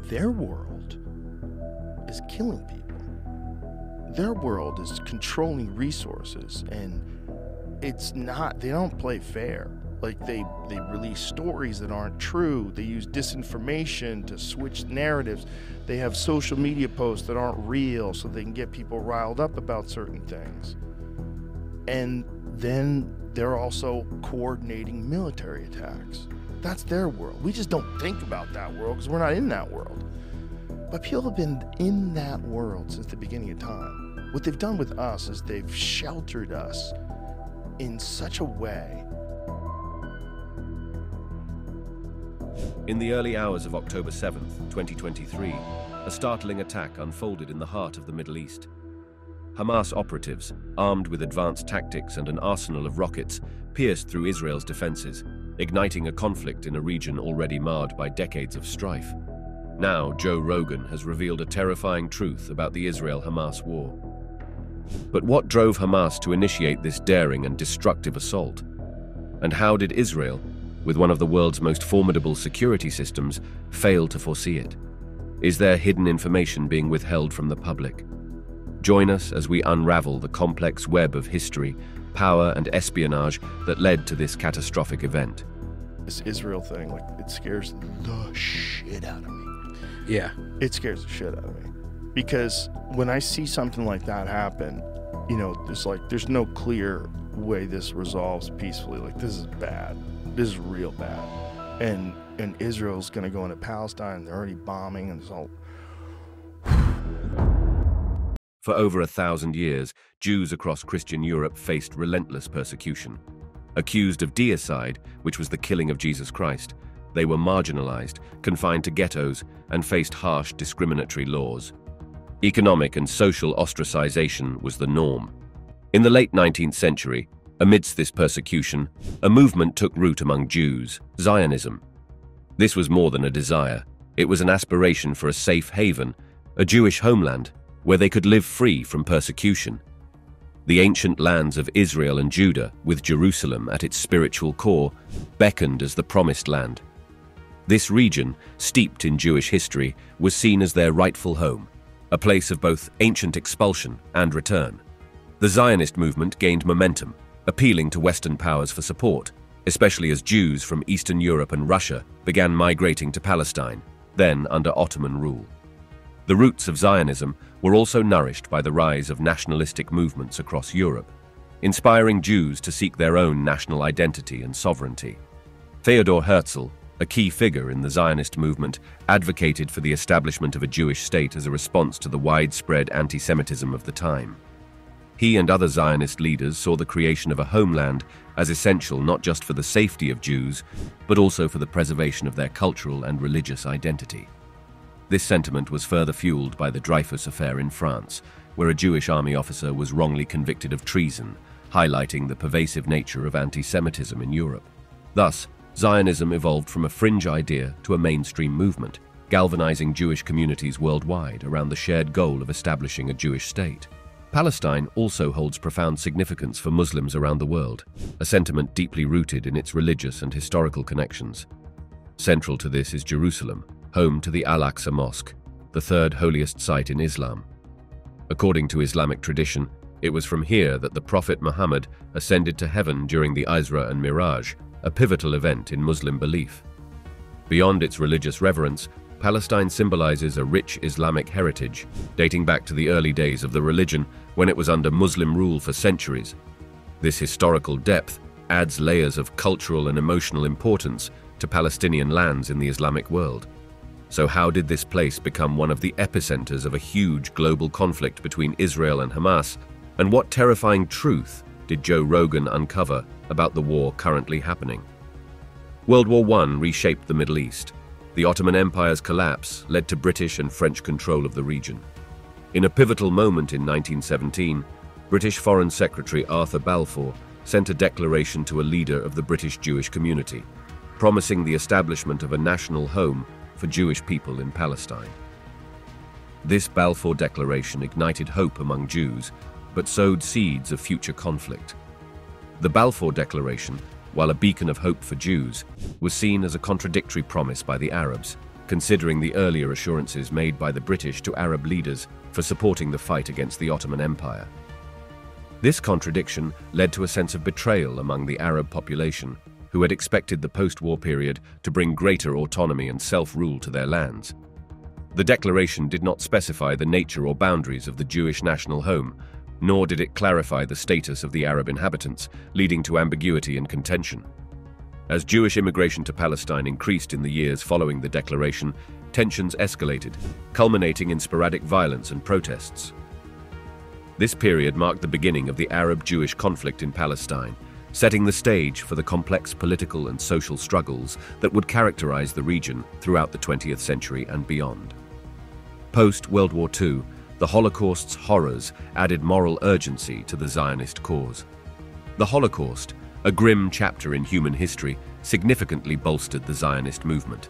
Their world is killing people. Their world is controlling resources, and they don't play fair. Like, they release stories that aren't true. They use disinformation to switch narratives. They have social media posts that aren't real so they can get people riled up about certain things. And then they're also coordinating military attacks. That's their world. We just don't think about that world because we're not in that world. But people have been in that world since the beginning of time. What they've done with us is they've sheltered us in such a way. In the early hours of October 7th, 2023, a startling attack unfolded in the heart of the Middle East. Hamas operatives, armed with advanced tactics and an arsenal of rockets, pierced through Israel's defenses, igniting a conflict in a region already marred by decades of strife. Now, Joe Rogan has revealed a terrifying truth about the Israel-Hamas war. But what drove Hamas to initiate this daring and destructive assault? And how did Israel, with one of the world's most formidable security systems, fail to foresee it? Is there hidden information being withheld from the public? Join us as we unravel the complex web of history, power, and espionage that led to this catastrophic event. This Israel thing, like, it scares the shit out of me. Yeah. It scares the shit out of me. Because when I see something like that happen, you know, there's no clear way this resolves peacefully. Like, this is bad. This is real bad. And Israel's gonna go into Palestine, they're already bombing, and it's all... For over 1,000 years, Jews across Christian Europe faced relentless persecution. Accused of deicide, which was the killing of Jesus Christ, they were marginalized, confined to ghettos, and faced harsh discriminatory laws. Economic and social ostracization was the norm. In the late 19th century, amidst this persecution, a movement took root among Jews, Zionism. This was more than a desire. It was an aspiration for a safe haven, a Jewish homeland, where they could live free from persecution. The ancient lands of Israel and Judah, with Jerusalem at its spiritual core, beckoned as the Promised Land. This region, steeped in Jewish history, was seen as their rightful home, a place of both ancient expulsion and return. The Zionist movement gained momentum, appealing to Western powers for support, especially as Jews from Eastern Europe and Russia began migrating to Palestine, then under Ottoman rule. The roots of Zionism were also nourished by the rise of nationalistic movements across Europe, inspiring Jews to seek their own national identity and sovereignty. Theodor Herzl, a key figure in the Zionist movement, advocated for the establishment of a Jewish state as a response to the widespread anti-Semitism of the time. He and other Zionist leaders saw the creation of a homeland as essential not just for the safety of Jews, but also for the preservation of their cultural and religious identity. This sentiment was further fueled by the Dreyfus affair in France, where a Jewish army officer was wrongly convicted of treason, highlighting the pervasive nature of anti-Semitism in Europe. Thus, Zionism evolved from a fringe idea to a mainstream movement, galvanizing Jewish communities worldwide around the shared goal of establishing a Jewish state. Palestine also holds profound significance for Muslims around the world, a sentiment deeply rooted in its religious and historical connections. Central to this is Jerusalem, home to the Al-Aqsa Mosque, the third holiest site in Islam. According to Islamic tradition, it was from here that the Prophet Muhammad ascended to heaven during the Isra and Miraj, a pivotal event in Muslim belief. Beyond its religious reverence, Palestine symbolizes a rich Islamic heritage, dating back to the early days of the religion when it was under Muslim rule for centuries. This historical depth adds layers of cultural and emotional importance to Palestinian lands in the Islamic world. So how did this place become one of the epicenters of a huge global conflict between Israel and Hamas? And what terrifying truth did Joe Rogan uncover about the war currently happening? World War I reshaped the Middle East. The Ottoman Empire's collapse led to British and French control of the region. In a pivotal moment in 1917, British Foreign Secretary Arthur Balfour sent a declaration to a leader of the British Jewish community, promising the establishment of a national home for Jewish people in Palestine. This Balfour Declaration ignited hope among Jews, but sowed seeds of future conflict. The Balfour Declaration, while a beacon of hope for Jews, was seen as a contradictory promise by the Arabs, considering the earlier assurances made by the British to Arab leaders for supporting the fight against the Ottoman Empire. This contradiction led to a sense of betrayal among the Arab population, who had expected the post-war period to bring greater autonomy and self-rule to their lands. The declaration did not specify the nature or boundaries of the Jewish national home, nor did it clarify the status of the Arab inhabitants, leading to ambiguity and contention. As Jewish immigration to Palestine increased in the years following the declaration, tensions escalated, culminating in sporadic violence and protests. This period marked the beginning of the Arab-Jewish conflict in Palestine, setting the stage for the complex political and social struggles that would characterize the region throughout the 20th century and beyond. Post-World War II, the Holocaust's horrors added moral urgency to the Zionist cause. The Holocaust, a grim chapter in human history, significantly bolstered the Zionist movement.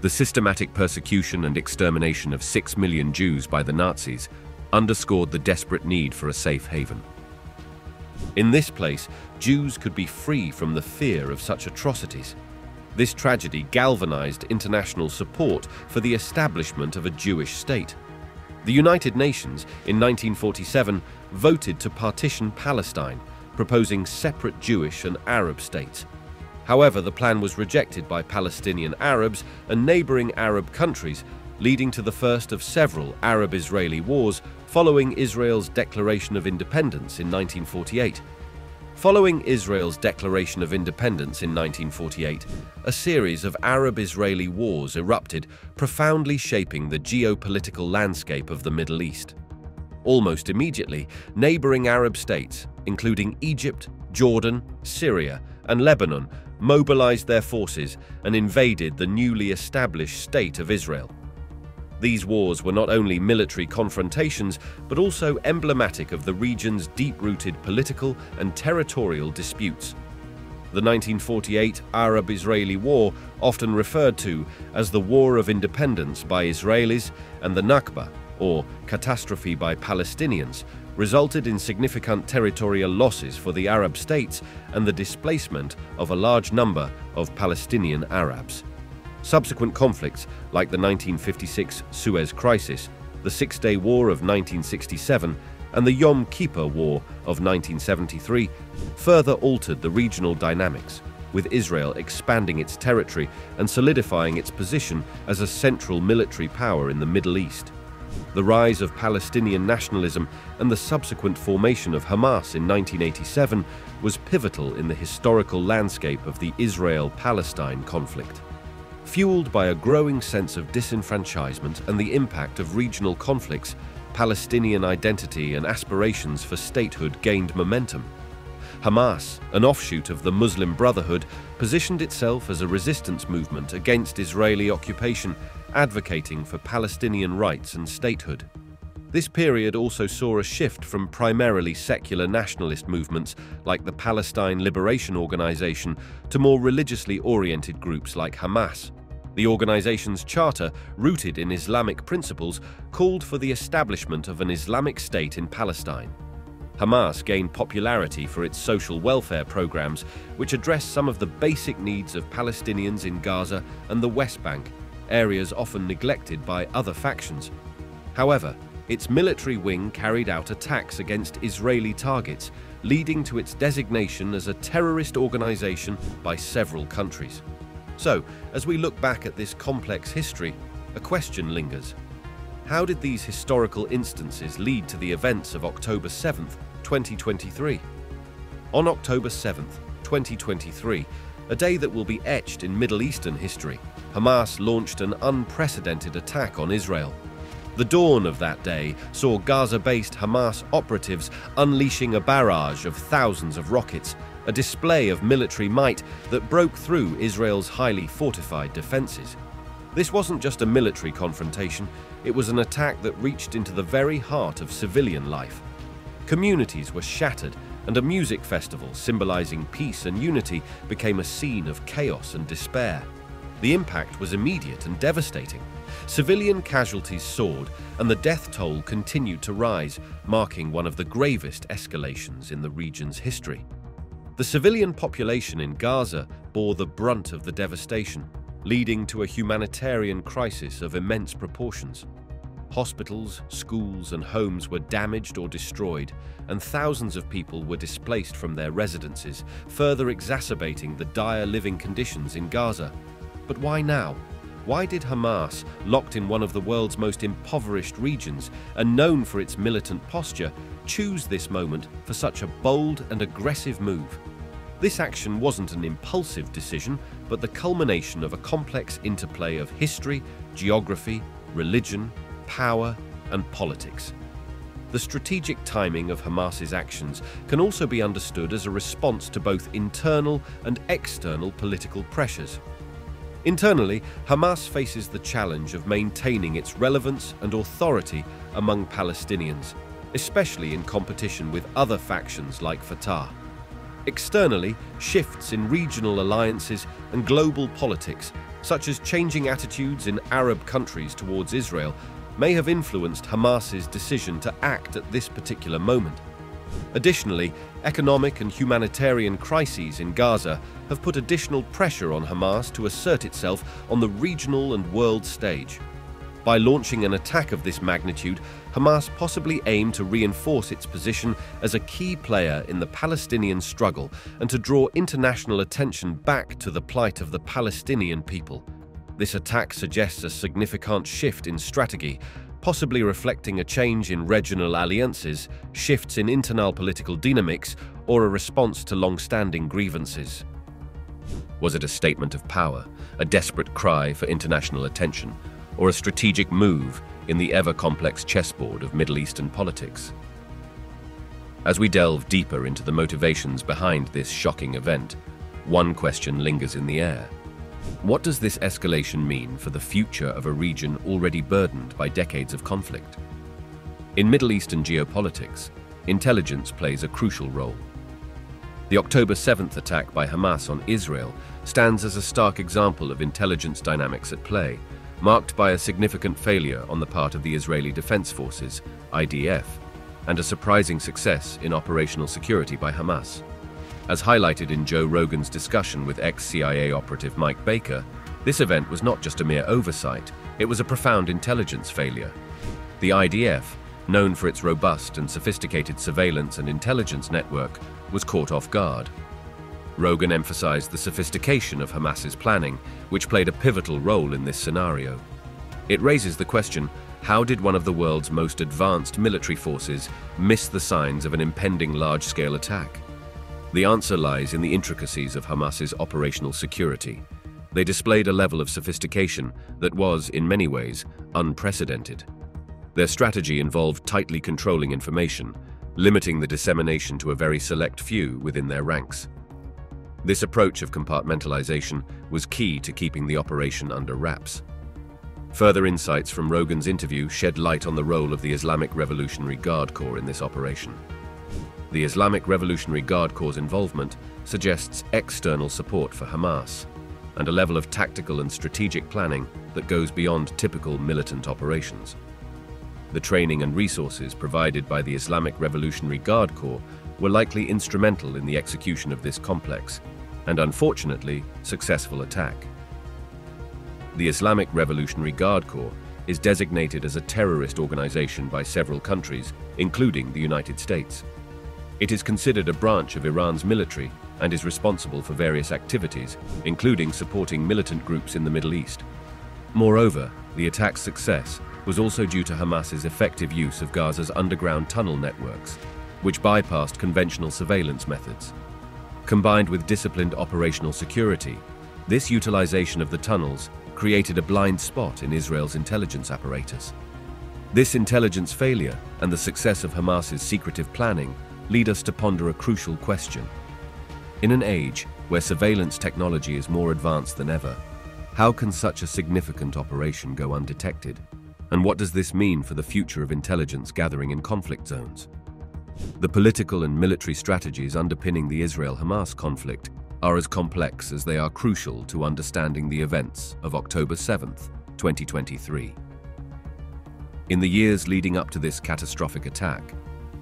The systematic persecution and extermination of 6 million Jews by the Nazis underscored the desperate need for a safe haven. In this place, Jews could be free from the fear of such atrocities. This tragedy galvanized international support for the establishment of a Jewish state. The United Nations, in 1947, voted to partition Palestine, proposing separate Jewish and Arab states. However, the plan was rejected by Palestinian Arabs and neighboring Arab countries, leading to the first of several Arab-Israeli wars following Israel's declaration of independence in 1948. Following Israel's declaration of independence in 1948, a series of Arab-Israeli wars erupted, profoundly shaping the geopolitical landscape of the Middle East. Almost immediately, neighboring Arab states, including Egypt, Jordan, Syria, and Lebanon, mobilized their forces and invaded the newly established state of Israel. These wars were not only military confrontations, but also emblematic of the region's deep-rooted political and territorial disputes. The 1948 Arab-Israeli War, often referred to as the War of Independence by Israelis and the Nakba, or catastrophe by Palestinians, resulted in significant territorial losses for the Arab states and the displacement of a large number of Palestinian Arabs. Subsequent conflicts, like the 1956 Suez Crisis, the Six-Day War of 1967, and the Yom Kippur War of 1973, further altered the regional dynamics, with Israel expanding its territory and solidifying its position as a central military power in the Middle East. The rise of Palestinian nationalism and the subsequent formation of Hamas in 1987 was pivotal in the historical landscape of the Israel-Palestine conflict. Fueled by a growing sense of disenfranchisement and the impact of regional conflicts, Palestinian identity and aspirations for statehood gained momentum. Hamas, an offshoot of the Muslim Brotherhood, positioned itself as a resistance movement against Israeli occupation, advocating for Palestinian rights and statehood. This period also saw a shift from primarily secular nationalist movements like the Palestine Liberation Organization to more religiously oriented groups like Hamas. The organization's charter, rooted in Islamic principles, called for the establishment of an Islamic state in Palestine. Hamas gained popularity for its social welfare programs, which addressed some of the basic needs of Palestinians in Gaza and the West Bank, areas often neglected by other factions. However, its military wing carried out attacks against Israeli targets, leading to its designation as a terrorist organization by several countries. So, as we look back at this complex history, a question lingers. How did these historical instances lead to the events of October 7th, 2023? On October 7th, 2023, a day that will be etched in Middle Eastern history, Hamas launched an unprecedented attack on Israel. The dawn of that day saw Gaza-based Hamas operatives unleashing a barrage of thousands of rockets, a display of military might that broke through Israel's highly fortified defenses. This wasn't just a military confrontation, it was an attack that reached into the very heart of civilian life. Communities were shattered, and a music festival symbolizing peace and unity became a scene of chaos and despair. The impact was immediate and devastating. Civilian casualties soared, and the death toll continued to rise, marking one of the gravest escalations in the region's history. The civilian population in Gaza bore the brunt of the devastation. leading to a humanitarian crisis of immense proportions. Hospitals, schools, and homes were damaged or destroyed, and thousands of people were displaced from their residences, further exacerbating the dire living conditions in Gaza. But why now? Why did Hamas, locked in one of the world's most impoverished regions and known for its militant posture, choose this moment for such a bold and aggressive move? This action wasn't an impulsive decision, but the culmination of a complex interplay of history, geography, religion, power, and politics. The strategic timing of Hamas's actions can also be understood as a response to both internal and external political pressures. Internally, Hamas faces the challenge of maintaining its relevance and authority among Palestinians, especially in competition with other factions like Fatah. Externally, shifts in regional alliances and global politics, such as changing attitudes in Arab countries towards Israel, may have influenced Hamas's decision to act at this particular moment. Additionally, economic and humanitarian crises in Gaza have put additional pressure on Hamas to assert itself on the regional and world stage. By launching an attack of this magnitude, Hamas possibly aimed to reinforce its position as a key player in the Palestinian struggle and to draw international attention back to the plight of the Palestinian people. This attack suggests a significant shift in strategy, possibly reflecting a change in regional alliances, shifts in internal political dynamics, or a response to long-standing grievances. Was it a statement of power, a desperate cry for international attention, or a strategic move in the ever-complex chessboard of Middle Eastern politics? As we delve deeper into the motivations behind this shocking event, one question lingers in the air. What does this escalation mean for the future of a region already burdened by decades of conflict? In Middle Eastern geopolitics, intelligence plays a crucial role. The October 7th attack by Hamas on Israel stands as a stark example of intelligence dynamics at play, marked by a significant failure on the part of the Israeli Defense Forces, IDF, and a surprising success in operational security by Hamas. As highlighted in Joe Rogan's discussion with ex-CIA operative Mike Baker, this event was not just a mere oversight, it was a profound intelligence failure. The IDF, known for its robust and sophisticated surveillance and intelligence network, was caught off guard. Rogan emphasized the sophistication of Hamas's planning, which played a pivotal role in this scenario. It raises the question, how did one of the world's most advanced military forces miss the signs of an impending large-scale attack? The answer lies in the intricacies of Hamas's operational security. They displayed a level of sophistication that was, in many ways, unprecedented. Their strategy involved tightly controlling information, limiting the dissemination to a very select few within their ranks. This approach of compartmentalization was key to keeping the operation under wraps. Further insights from Rogan's interview shed light on the role of the Islamic Revolutionary Guard Corps in this operation. The Islamic Revolutionary Guard Corps' involvement suggests external support for Hamas and a level of tactical and strategic planning that goes beyond typical militant operations. The training and resources provided by the Islamic Revolutionary Guard Corps were likely instrumental in the execution of this complex and, unfortunately, successful attack. The Islamic Revolutionary Guard Corps is designated as a terrorist organization by several countries, including the United States. It is considered a branch of Iran's military and is responsible for various activities, including supporting militant groups in the Middle East. Moreover, the attack's success was also due to Hamas's effective use of Gaza's underground tunnel networks, which bypassed conventional surveillance methods. Combined with disciplined operational security, this utilization of the tunnels created a blind spot in Israel's intelligence apparatus. This intelligence failure and the success of Hamas's secretive planning lead us to ponder a crucial question. In an age where surveillance technology is more advanced than ever, how can such a significant operation go undetected? And what does this mean for the future of intelligence gathering in conflict zones? The political and military strategies underpinning the Israel-Hamas conflict are as complex as they are crucial to understanding the events of October 7th, 2023. In the years leading up to this catastrophic attack,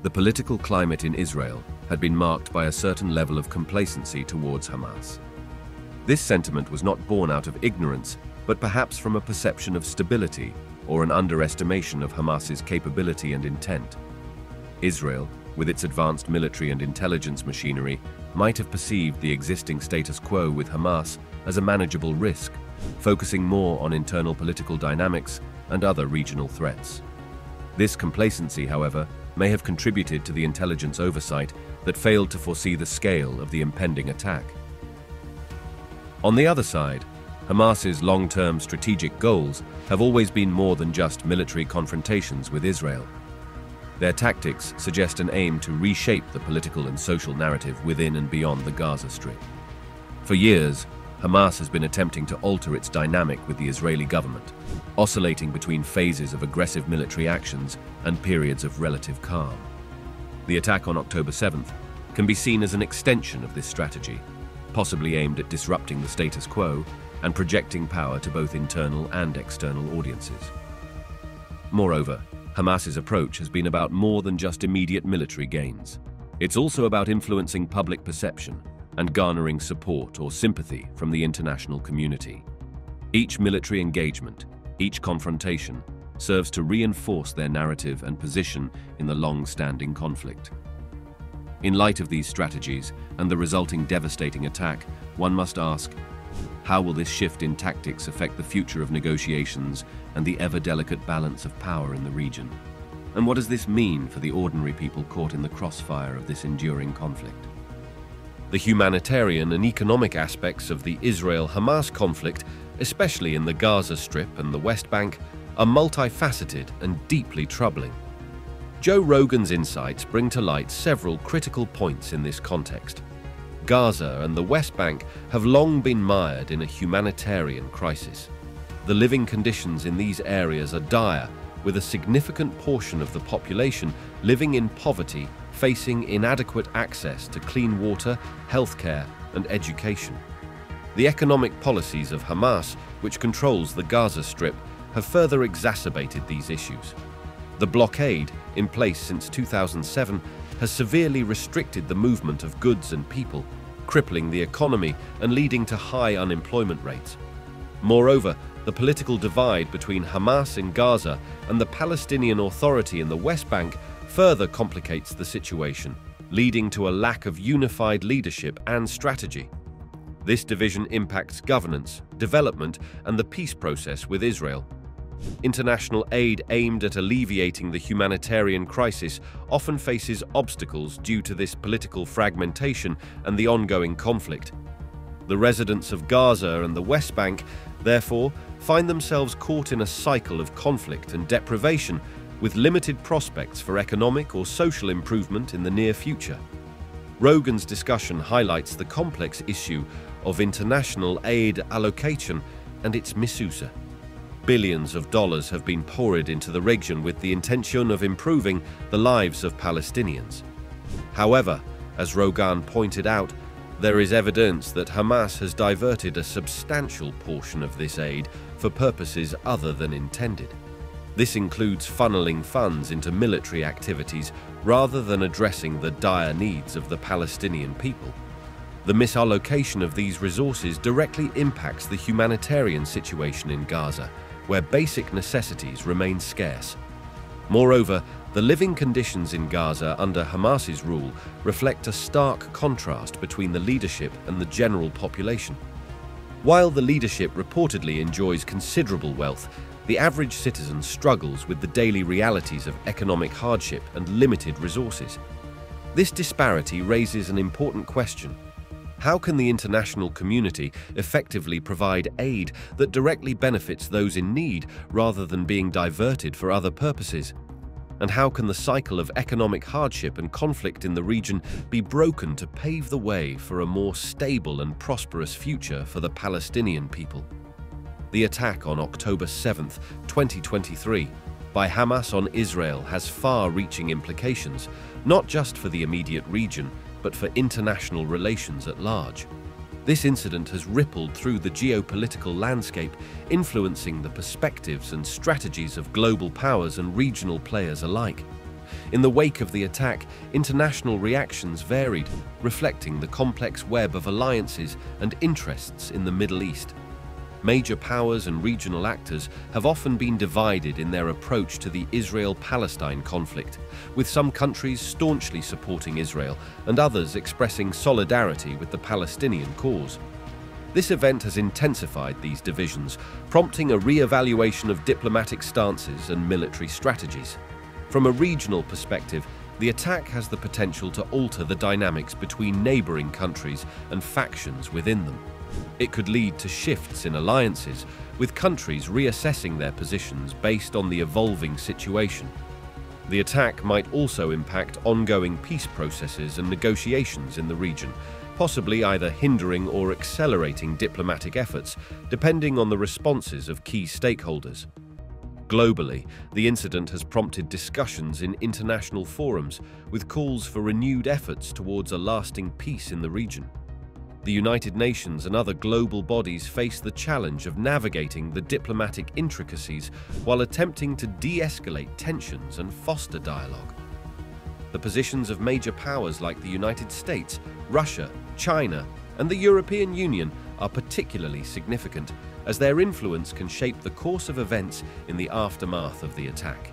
the political climate in Israel had been marked by a certain level of complacency towards Hamas. This sentiment was not born out of ignorance, but perhaps from a perception of stability or an underestimation of Hamas's capability and intent. Israel, with its advanced military and intelligence machinery, might have perceived the existing status quo with Hamas as a manageable risk, focusing more on internal political dynamics and other regional threats. This complacency, however, may have contributed to the intelligence oversight that failed to foresee the scale of the impending attack. On the other side, Hamas's long-term strategic goals have always been more than just military confrontations with Israel. Their tactics suggest an aim to reshape the political and social narrative within and beyond the Gaza Strip. For years, Hamas has been attempting to alter its dynamic with the Israeli government, oscillating between phases of aggressive military actions and periods of relative calm. The attack on October 7th can be seen as an extension of this strategy, possibly aimed at disrupting the status quo and projecting power to both internal and external audiences. Moreover, Hamas's approach has been about more than just immediate military gains. It's also about influencing public perception and garnering support or sympathy from the international community. Each military engagement, each confrontation, serves to reinforce their narrative and position in the long-standing conflict. In light of these strategies and the resulting devastating attack, one must ask, how will this shift in tactics affect the future of negotiations and the ever-delicate balance of power in the region? And what does this mean for the ordinary people caught in the crossfire of this enduring conflict? The humanitarian and economic aspects of the Israel-Hamas conflict, especially in the Gaza Strip and the West Bank, are multifaceted and deeply troubling. Joe Rogan's insights bring to light several critical points in this context. Gaza and the West Bank have long been mired in a humanitarian crisis. The living conditions in these areas are dire, with a significant portion of the population living in poverty, facing inadequate access to clean water, healthcare, and education. The economic policies of Hamas, which controls the Gaza Strip, have further exacerbated these issues. The blockade, in place since 2007, has severely restricted the movement of goods and people, crippling the economy and leading to high unemployment rates. Moreover, the political divide between Hamas in Gaza and the Palestinian Authority in the West Bank further complicates the situation, leading to a lack of unified leadership and strategy. This division impacts governance, development, and the peace process with Israel. International aid aimed at alleviating the humanitarian crisis often faces obstacles due to this political fragmentation and the ongoing conflict. The residents of Gaza and the West Bank, therefore, find themselves caught in a cycle of conflict and deprivation, with limited prospects for economic or social improvement in the near future. Rogan's discussion highlights the complex issue of international aid allocation and its misuse. Billions of dollars have been poured into the region with the intention of improving the lives of Palestinians. However, as Rogan pointed out, there is evidence that Hamas has diverted a substantial portion of this aid for purposes other than intended. This includes funneling funds into military activities rather than addressing the dire needs of the Palestinian people. The misallocation of these resources directly impacts the humanitarian situation in Gaza, where basic necessities remain scarce. Moreover, the living conditions in Gaza under Hamas's rule reflect a stark contrast between the leadership and the general population. While the leadership reportedly enjoys considerable wealth, the average citizen struggles with the daily realities of economic hardship and limited resources. This disparity raises an important question. How can the international community effectively provide aid that directly benefits those in need rather than being diverted for other purposes? And how can the cycle of economic hardship and conflict in the region be broken to pave the way for a more stable and prosperous future for the Palestinian people? The attack on October 7, 2023, by Hamas on Israel has far-reaching implications, not just for the immediate region, but for international relations at large. This incident has rippled through the geopolitical landscape, influencing the perspectives and strategies of global powers and regional players alike. In the wake of the attack, international reactions varied, reflecting the complex web of alliances and interests in the Middle East. Major powers and regional actors have often been divided in their approach to the Israel-Palestine conflict, with some countries staunchly supporting Israel and others expressing solidarity with the Palestinian cause. This event has intensified these divisions, prompting a re-evaluation of diplomatic stances and military strategies. From a regional perspective, the attack has the potential to alter the dynamics between neighboring countries and factions within them. It could lead to shifts in alliances, with countries reassessing their positions based on the evolving situation. The attack might also impact ongoing peace processes and negotiations in the region, possibly either hindering or accelerating diplomatic efforts, depending on the responses of key stakeholders. Globally, the incident has prompted discussions in international forums, with calls for renewed efforts towards a lasting peace in the region. The United Nations and other global bodies face the challenge of navigating the diplomatic intricacies while attempting to de-escalate tensions and foster dialogue. The positions of major powers like the United States, Russia, China, and the European Union are particularly significant, as their influence can shape the course of events in the aftermath of the attack.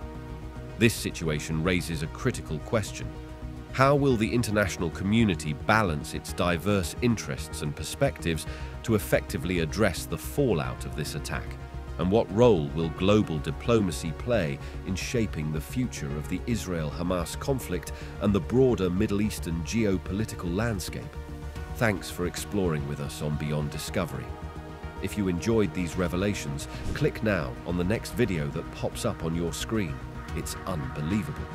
This situation raises a critical question. How will the international community balance its diverse interests and perspectives to effectively address the fallout of this attack? And what role will global diplomacy play in shaping the future of the Israel-Hamas conflict and the broader Middle Eastern geopolitical landscape? Thanks for exploring with us on Beyond Discovery. If you enjoyed these revelations, click now on the next video that pops up on your screen. It's unbelievable.